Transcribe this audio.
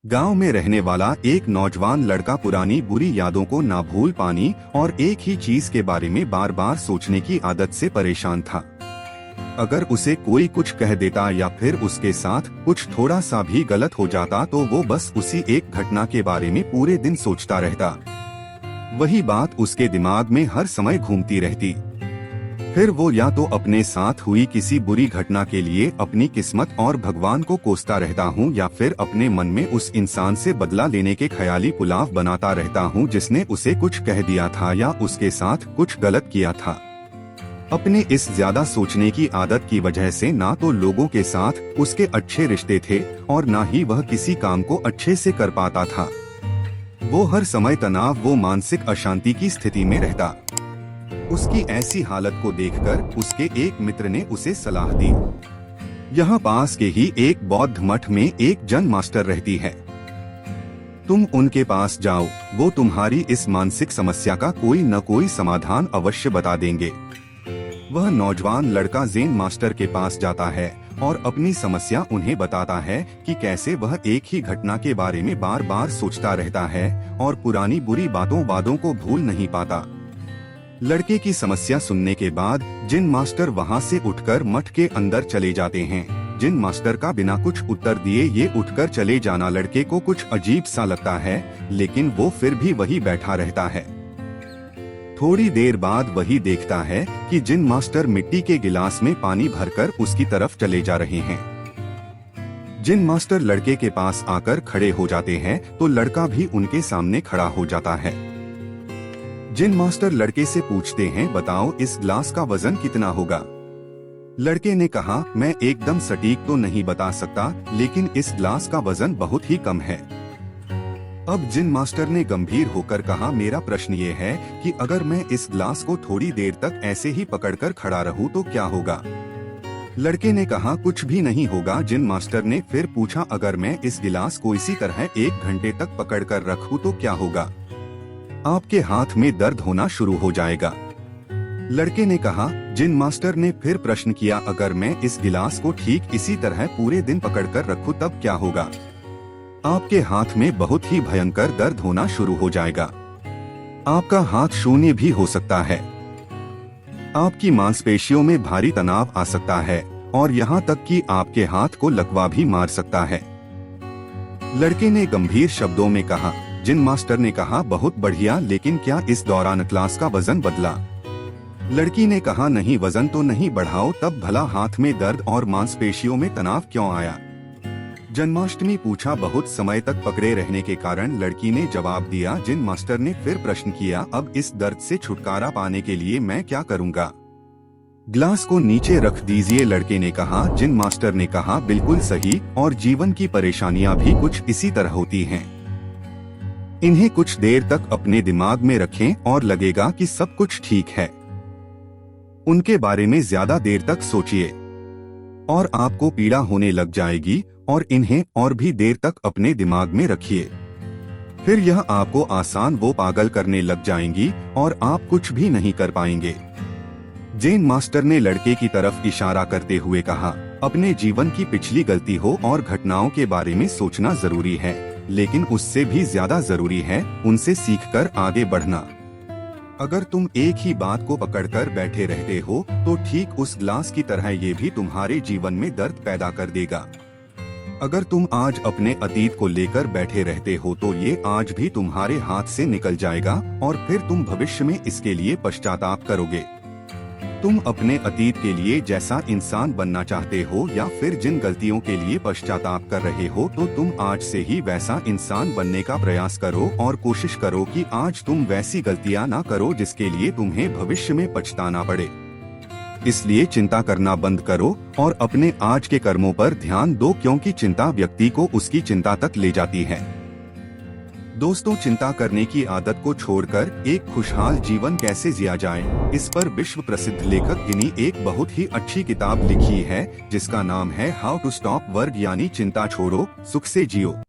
गांव में रहने वाला एक नौजवान लड़का पुरानी बुरी यादों को ना भूल पानी और एक ही चीज के बारे में बार बार सोचने की आदत से परेशान था। अगर उसे कोई कुछ कह देता या फिर उसके साथ कुछ थोड़ा सा भी गलत हो जाता तो वो बस उसी एक घटना के बारे में पूरे दिन सोचता रहता। वही बात उसके दिमाग में हर समय घूमती रहती। फिर वो या तो अपने साथ हुई किसी बुरी घटना के लिए अपनी किस्मत और भगवान को कोसता रहता हूँ या फिर अपने मन में उस इंसान से बदला लेने के ख्याली पुलाव बनाता रहता हूँ जिसने उसे कुछ कह दिया था या उसके साथ कुछ गलत किया था। अपने इस ज्यादा सोचने की आदत की वजह से ना तो लोगों के साथ उसके अच्छे रिश्ते थे और ना ही वह किसी काम को अच्छे से कर पाता था। वो हर समय तनाव व मानसिक अशांति की स्थिति में रहता। उसकी ऐसी हालत को देखकर उसके एक मित्र ने उसे सलाह दी। यहाँ पास के ही एक बौद्ध मठ में एक जन मास्टर रहती है, तुम उनके पास जाओ, वो तुम्हारी इस मानसिक समस्या का कोई न कोई समाधान अवश्य बता देंगे। वह नौजवान लड़का ज़ेन मास्टर के पास जाता है और अपनी समस्या उन्हें बताता है कि कैसे वह एक ही घटना के बारे में बार बार सोचता रहता है और पुरानी बुरी बातों को भूल नहीं पाता। लड़के की समस्या सुनने के बाद जिन मास्टर वहां से उठकर मठ के अंदर चले जाते हैं। जिन मास्टर का बिना कुछ उत्तर दिए ये उठकर चले जाना लड़के को कुछ अजीब सा लगता है, लेकिन वो फिर भी वही बैठा रहता है। थोड़ी देर बाद वही देखता है कि जिन मास्टर मिट्टी के गिलास में पानी भरकर उसकी तरफ चले जा रहे हैं। जिन मास्टर लड़के के पास आकर खड़े हो जाते हैं तो लड़का भी उनके सामने खड़ा हो जाता है। जिन मास्टर लड़के से पूछते हैं, बताओ इस ग्लास का वजन कितना होगा। लड़के ने कहा, मैं एकदम सटीक तो नहीं बता सकता, लेकिन इस ग्लास का वजन बहुत ही कम है। अब जिन मास्टर ने गंभीर होकर कहा, मेरा प्रश्न ये है कि अगर मैं इस ग्लास को थोड़ी देर तक ऐसे ही पकड़कर खड़ा रहूं तो क्या होगा। लड़के ने कहा, कुछ भी नहीं होगा। जिन मास्टर ने फिर पूछा, अगर मैं इस गिलास को इसी तरह 1 घंटे तक पकड़कर रखूं तो क्या होगा। आपके हाथ में दर्द होना शुरू हो जाएगा। लड़के ने कहा। जिन मास्टर ने फिर प्रश्न किया, अगर मैं इस गिलास को ठीक इसी तरह पूरे दिन पकड़कर रखूं तब क्या होगा। आपके हाथ में बहुत ही भयंकर दर्द होना शुरू हो जाएगा। आपका हाथ शून्य भी हो सकता है। आपकी मांसपेशियों में भारी तनाव आ सकता है और यहाँ तक कि आपके हाथ को लकवा भी मार सकता है। लड़के ने गंभीर शब्दों में कहा। जिन मास्टर ने कहा, बहुत बढ़िया, लेकिन क्या इस दौरान क्लास का वजन बदला। लड़की ने कहा, नहीं, वजन तो नहीं बढ़ाओ, तब भला हाथ में दर्द और मांसपेशियों में तनाव क्यों आया। जन्माष्टमी पूछा। बहुत समय तक पकड़े रहने के कारण लड़की ने जवाब दिया। जिन मास्टर ने फिर प्रश्न किया, अब इस दर्द से छुटकारा पाने के लिए मैं क्या करूँगा। ग्लास को नीचे रख दीजिए, लड़के ने कहा। जिन मास्टर ने कहा, बिल्कुल सही, और जीवन की परेशानियां भी कुछ इसी तरह होती हैं। इन्हें कुछ देर तक अपने दिमाग में रखें और लगेगा कि सब कुछ ठीक है। उनके बारे में ज्यादा देर तक सोचिए और आपको पीड़ा होने लग जाएगी, और इन्हें और भी देर तक अपने दिमाग में रखिए। फिर यह आपको आसान वो पागल करने लग जाएंगी और आप कुछ भी नहीं कर पाएंगे। ज़ेन मास्टर ने लड़के की तरफ इशारा करते हुए कहा, अपने जीवन की पिछली गलती हो और घटनाओं के बारे में सोचना जरूरी है, लेकिन उससे भी ज्यादा जरूरी है उनसे सीखकर आगे बढ़ना। अगर तुम एक ही बात को पकड़कर बैठे रहते हो तो ठीक उस ग्लास की तरह ये भी तुम्हारे जीवन में दर्द पैदा कर देगा। अगर तुम आज अपने अतीत को लेकर बैठे रहते हो तो ये आज भी तुम्हारे हाथ से निकल जाएगा और फिर तुम भविष्य में इसके लिए पश्चाताप करोगे। तुम अपने अतीत के लिए जैसा इंसान बनना चाहते हो या फिर जिन गलतियों के लिए पश्चाताप कर रहे हो, तो तुम आज से ही वैसा इंसान बनने का प्रयास करो और कोशिश करो कि आज तुम वैसी गलतियां ना करो जिसके लिए तुम्हें भविष्य में पछताना पड़े। इसलिए चिंता करना बंद करो और अपने आज के कर्मों पर ध्यान दो, क्योंकि चिंता व्यक्ति को उसकी चिंता तक ले जाती है। दोस्तों, चिंता करने की आदत को छोड़कर एक खुशहाल जीवन कैसे जिया जाए, इस पर विश्व प्रसिद्ध लेखक गिनी एक बहुत ही अच्छी किताब लिखी है जिसका नाम है हाउ टू स्टॉप वर्क, यानी चिंता छोड़ो, सुख से जियो।